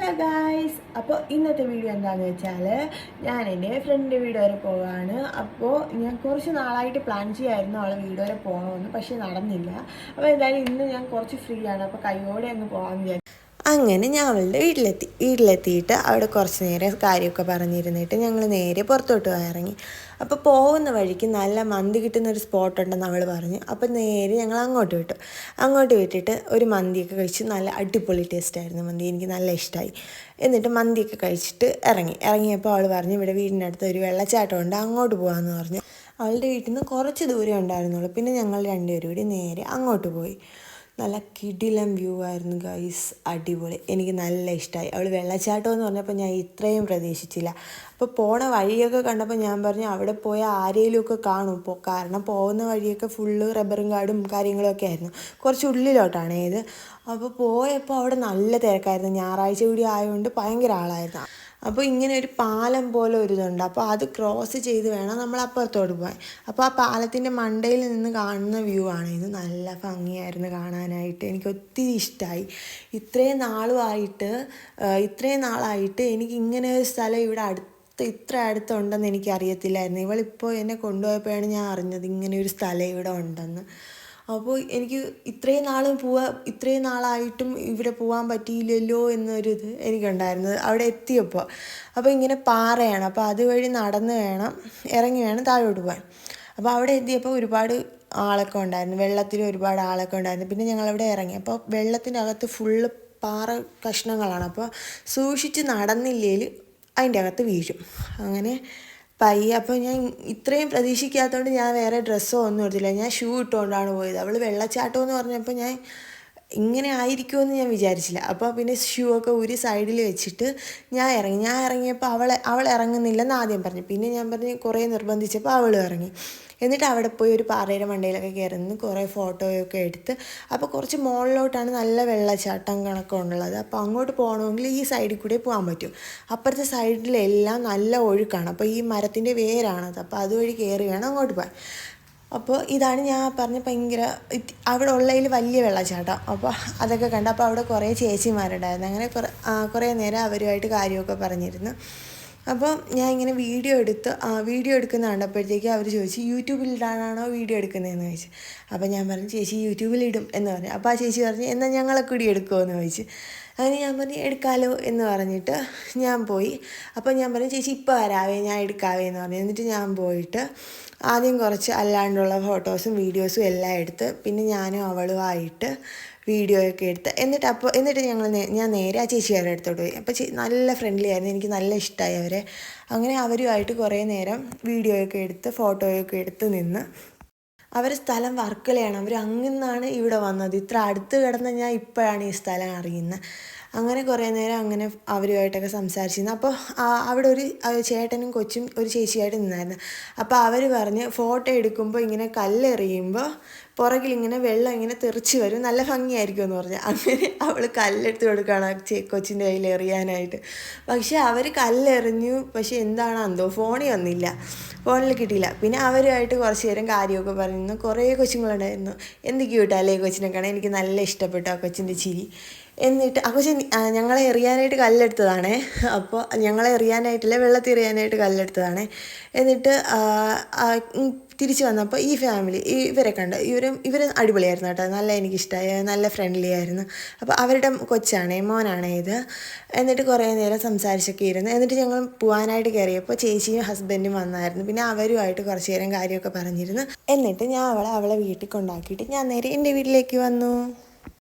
Hello guys, അപ്പോൾ ഇന്നത്തെ video എന്താണെന്ന് വെച്ചാൽ ഞാൻ എൻ്റെ ഫ്രണ്ടിൻ്റെ വീട് വരെ പോവുകയാണ്. അപ്പോൾ ഞാൻ കുറച്ച് നാളായിട്ട് പ്ലാൻ ചെയ്യായിരുന്നു അവളെ വീട് വരെ പോകണമെന്ന്, പക്ഷേ നടന്നില്ല. അപ്പോൾ എന്തായാലും ഇന്ന് ഞാൻ കുറച്ച് ഫ്രീ ആണ്, അപ്പോൾ കൈയോടെ അങ്ങ് പോകാമെന്ന് വിചാരിച്ചു. അങ്ങനെ ഞാൻ അവളുടെ വീട്ടിലെത്തിയിട്ട് അവിടെ കുറച്ച് നേരം കാര്യമൊക്കെ പറഞ്ഞിരുന്നിട്ട് ഞങ്ങൾ നേരെ പുറത്തോട്ട് ഇറങ്ങി. അപ്പോൾ പോകുന്ന വഴിക്ക് നല്ല മന്തി കിട്ടുന്നൊരു സ്പോട്ടുണ്ടെന്ന് അവൾ പറഞ്ഞു. അപ്പോൾ നേരെ ഞങ്ങൾ അങ്ങോട്ട് വിട്ടിട്ട് ഒരു മന്തിയൊക്കെ കഴിച്ച് നല്ല അടിപൊളി ടേസ്റ്റായിരുന്നു മന്തി. എനിക്ക് നല്ല ഇഷ്ടമായി. എന്നിട്ട് മന്തിയൊക്കെ കഴിച്ചിട്ട് ഇറങ്ങിയപ്പോൾ അവൾ പറഞ്ഞു ഇവിടെ വീടിൻ്റെ അടുത്ത് ഒരു വെള്ളച്ചാട്ടം ഉണ്ട്, അങ്ങോട്ട് പോകാമെന്ന് പറഞ്ഞു. അവളുടെ വീട്ടിൽ നിന്ന് കുറച്ച് ദൂരം ഉണ്ടായിരുന്നുള്ളൂ. പിന്നെ ഞങ്ങൾ രണ്ടുപേരും കൂടി നേരെ അങ്ങോട്ട് പോയി. നല്ല കിടിലം വ്യൂ ആയിരുന്നു ഗൈസ്, അടിപൊളി. എനിക്ക് നല്ല ഇഷ്ടമായി. അവൾ വെള്ളച്ചാട്ടം എന്ന് പറഞ്ഞപ്പോൾ ഞാൻ ഇത്രയും പ്രതീക്ഷിച്ചില്ല. അപ്പോൾ പോണ വഴിയൊക്കെ കണ്ടപ്പോൾ ഞാൻ പറഞ്ഞു അവിടെ പോയാൽ ആരെങ്കിലുമൊക്കെ കാണും. കാരണം പോകുന്ന വഴിയൊക്കെ ഫുള്ള് റബ്ബറും കാടും കാര്യങ്ങളൊക്കെ ആയിരുന്നു. കുറച്ച് ഉള്ളിലോട്ടാണ് ഇത്. അപ്പോൾ പോയപ്പോൾ അവിടെ നല്ല തിരക്കായിരുന്നു. ഞായറാഴ്ച കൂടി ആയതുകൊണ്ട് ഭയങ്കര ആളായിരുന്നു. അപ്പോൾ ഇങ്ങനെ ഒരു പാലം പോലെ ഒരു ഇതുണ്ട്. അപ്പോൾ അത് ക്രോസ് ചെയ്ത് വേണം നമ്മൾ അപ്പുറത്തോട്ട് പോകാൻ. അപ്പോൾ ആ പാലത്തിൻ്റെ മണ്ടയിൽ നിന്ന് കാണുന്ന വ്യൂ ആണ് ഇത്. നല്ല ഭംഗിയായിരുന്നു കാണാനായിട്ട്. എനിക്ക് ഒത്തിരി ഇഷ്ടമായി. ഇത്രയും നാളായിട്ട് എനിക്ക് ഇങ്ങനെ ഒരു സ്ഥലം ഇവിടെ ഇത്ര അടുത്തുണ്ടെന്ന് എനിക്കറിയത്തില്ലായിരുന്നു. ഇവളിപ്പോൾ എന്നെ കൊണ്ടുപോയപ്പോഴാണ് ഞാൻ അറിഞ്ഞത് ഇങ്ങനെ ഒരു സ്ഥലം ഇവിടെ ഉണ്ടെന്ന്. അപ്പോൾ എനിക്ക് ഇത്രയും നാളായിട്ടും ഇവിടെ പോകാൻ പറ്റിയില്ലല്ലോ എന്നൊരിത് എനിക്കുണ്ടായിരുന്നത് അവിടെ എത്തിയപ്പോൾ. അപ്പോൾ ഇങ്ങനെ പാറയാണ്, അപ്പോൾ അതുവഴി ഇറങ്ങി വേണം താഴോട്ട് പോകാൻ. അപ്പോൾ അവിടെ എത്തിയപ്പോൾ ഒരുപാട് ആളൊക്കെ ഉണ്ടായിരുന്നു, വെള്ളത്തിൽ ഒരുപാട് ആളൊക്കെ ഉണ്ടായിരുന്നു. പിന്നെ ഞങ്ങളവിടെ ഇറങ്ങി. അപ്പോൾ വെള്ളത്തിൻ്റെ അകത്ത് ഫുള്ള് പാറ കഷ്ണങ്ങളാണ്. അപ്പോൾ സൂക്ഷിച്ച് നടന്നില്ലെങ്കിൽ അതിൻ്റെ അകത്ത് വീഴും. അങ്ങനെ അപ്പോൾ ഞാൻ ഇത്രയും പ്രതീക്ഷിക്കാത്തതുകൊണ്ട് ഞാൻ വേറെ ഡ്രസ്സോ ഒന്നും എടുത്തില്ല. ഞാൻ ഷൂ ഇട്ടുകൊണ്ടാണ് പോയത്. അവൾ വെള്ളച്ചാട്ടം എന്ന് പറഞ്ഞപ്പോൾ ഞാൻ ഇങ്ങനെ ആയിരിക്കുമെന്ന് ഞാൻ വിചാരിച്ചില്ല. അപ്പോൾ പിന്നെ ഷൂ ഒക്കെ ഊരി സൈഡിൽ വെച്ചിട്ട് ഞാൻ ഇറങ്ങിയപ്പോൾ അവൾ ഇറങ്ങുന്നില്ലെന്ന് ആദ്യം പറഞ്ഞു. പിന്നെ ഞാൻ പറഞ്ഞ് കുറേ നിർബന്ധിച്ചപ്പോൾ അവൾ ഇറങ്ങി. എന്നിട്ട് അവിടെ പോയി ഒരു പാറയുടെ മണ്ടയിലൊക്കെ കയറി നിന്ന് കുറേ ഫോട്ടോയൊക്കെ എടുത്ത്. അപ്പോൾ കുറച്ച് മുകളിലോട്ടാണ് നല്ല വെള്ളച്ചാട്ടം കണക്കുള്ളത്. അപ്പോൾ അങ്ങോട്ട് പോകണമെങ്കിൽ ഈ സൈഡിൽ കൂടെ പോകാൻ പറ്റും. അപ്പുറത്തെ സൈഡിലെല്ലാം നല്ല ഒഴുക്കാണ്. അപ്പോൾ ഈ മരത്തിൻ്റെ വേരാണത്. അപ്പോൾ അതുവഴി കയറി വേണം അങ്ങോട്ട് പോകാൻ. അപ്പോൾ ഇതാണ് ഞാൻ പറഞ്ഞ ഭയങ്കര അവിടെ ഉള്ളതിൽ വലിയ വെള്ളച്ചാട്ടം. അപ്പോൾ അതൊക്കെ കണ്ട് അപ്പോൾ അവിടെ കുറേ ചേച്ചിമാരുണ്ടായിരുന്നു. അങ്ങനെ കുറേ നേരം അവരുമായിട്ട് കാര്യമൊക്കെ പറഞ്ഞിരുന്നു. അപ്പോൾ ഞാൻ ഇങ്ങനെ വീഡിയോ എടുക്കുന്ന കണ്ടപ്പോഴത്തേക്ക് അവർ ചോദിച്ചു യൂട്യൂബിലിടാനാണോ വീഡിയോ എടുക്കുന്നതെന്ന് ചോദിച്ചു. അപ്പോൾ ഞാൻ പറഞ്ഞു ചേച്ചി യൂട്യൂബിലിടും എന്ന് പറഞ്ഞു. അപ്പോൾ ആ ചേച്ചി പറഞ്ഞു എന്നാൽ ഞങ്ങളെ കൂടി എടുക്കുമോ എന്ന് ചോദിച്ചു. അങ്ങനെ ഞാൻ പറഞ്ഞു എടുക്കാമല്ലോ എന്ന് പറഞ്ഞിട്ട് ഞാൻ പോയി. അപ്പോൾ ഞാൻ പറഞ്ഞു ചേച്ചി ഇപ്പോൾ വരാവേ, ഞാൻ എടുക്കാവേ എന്ന് പറഞ്ഞു. എന്നിട്ട് ഞാൻ പോയിട്ട് ആദ്യം കുറച്ച് അല്ലാണ്ടുള്ള ഫോട്ടോസും വീഡിയോസും എല്ലാം എടുത്ത് പിന്നെ ഞാനും അവളുമായിട്ട് വീഡിയോ ഒക്കെ എടുത്ത് എന്നിട്ട് ഞാൻ നേരെ ആ ചേച്ചിയുടെ അടുത്തോട്ട് പോയി. അപ്പോൾ നല്ല ഫ്രണ്ട്ലി ആയിരുന്നു, എനിക്ക് നല്ല ഇഷ്ടമായി അവരെ. അങ്ങനെ അവരുമായിട്ട് കുറേ നേരം വീഡിയോ ഒക്കെ എടുത്ത് ഫോട്ടോയൊക്കെ എടുത്ത് നിന്ന്. അവർ സ്ഥലം വർക്കലയാണ്. അവർ അങ്ങിന്നാണ് ഇവിടെ വന്നത്. ഇത്ര അടുത്ത് കിടന്ന ഞാൻ ഇപ്പോഴാണ് ഈ സ്ഥലം അറിയുന്നത്. അങ്ങനെ കുറേ നേരം അങ്ങനെ അവരുമായിട്ടൊക്കെ സംസാരിച്ചിരുന്നു. അപ്പോൾ അവിടെ ഒരു ചേട്ടനും കൊച്ചും ഒരു ചേച്ചിയായിട്ട് നിന്നായിരുന്നു. അപ്പോൾ അവർ പറഞ്ഞ് ഫോട്ടോ എടുക്കുമ്പോൾ ഇങ്ങനെ കല്ലെറിയുമ്പോൾ പുറകിലിങ്ങനെ വെള്ളം ഇങ്ങനെ തെറിച്ച് വരും, നല്ല ഭംഗിയായിരിക്കും എന്ന് പറഞ്ഞു. അങ്ങനെ അവൾ കല്ലെടുത്ത് കൊടുക്കുകയാണ് കൊച്ചിൻ്റെ കയ്യിൽ എറിയാനായിട്ട്. പക്ഷേ അവർ കല്ലെറിഞ്ഞു, പക്ഷേ എന്താണെന്തോ ഫോണിൽ കിട്ടിയില്ല. പിന്നെ അവരുമായിട്ട് കുറച്ച് നേരം കാര്യമൊക്കെ പറയുന്നു. കുറേ കൊച്ചുങ്ങളുണ്ടായിരുന്നു. എന്ത് ക്യൂട്ടല്ലേ കൊച്ചിനെ കാണാൻ. എനിക്ക് നല്ല ഇഷ്ടപ്പെട്ടു ആ കൊച്ചിൻ്റെ ചിരി. എന്നിട്ട് ആ കൊച്ചിൻ ഞങ്ങളെ എറിയാനായിട്ട് കല്ലെടുത്തതാണേ. അപ്പോൾ ഞങ്ങളെ എറിയാനായിട്ടില്ല, വെള്ളത്തിൽ എറിയാനായിട്ട് കല്ലെടുത്തതാണേ. എന്നിട്ട് തിരിച്ച് വന്നപ്പോൾ ഈ ഫാമിലി ഇവരെ കണ്ട്. ഇവർ അടിപൊളിയായിരുന്നു കേട്ടോ, നല്ല എനിക്കിഷ്ടമായി, നല്ല ഫ്രണ്ട്ലി ആയിരുന്നു. അപ്പോൾ അവരുടെ മോനാണേ ഇത്. എന്നിട്ട് കുറേ നേരം സംസാരിച്ചൊക്കെ ഇരുന്നു. എന്നിട്ട് ഞങ്ങൾ പോകാനായിട്ട് കയറിയപ്പോൾ ചേച്ചിയും ഹസ്ബൻഡും വന്നായിരുന്നു. പിന്നെ അവരുമായിട്ട് കുറച്ച് നേരം കാര്യമൊക്കെ പറഞ്ഞിരുന്നു. എന്നിട്ട് ഞാൻ അവളെ വീട്ടിൽ കൊണ്ടാക്കിയിട്ട് ഞാൻ നേരെ എൻ്റെ വീട്ടിലേക്ക് വന്നു.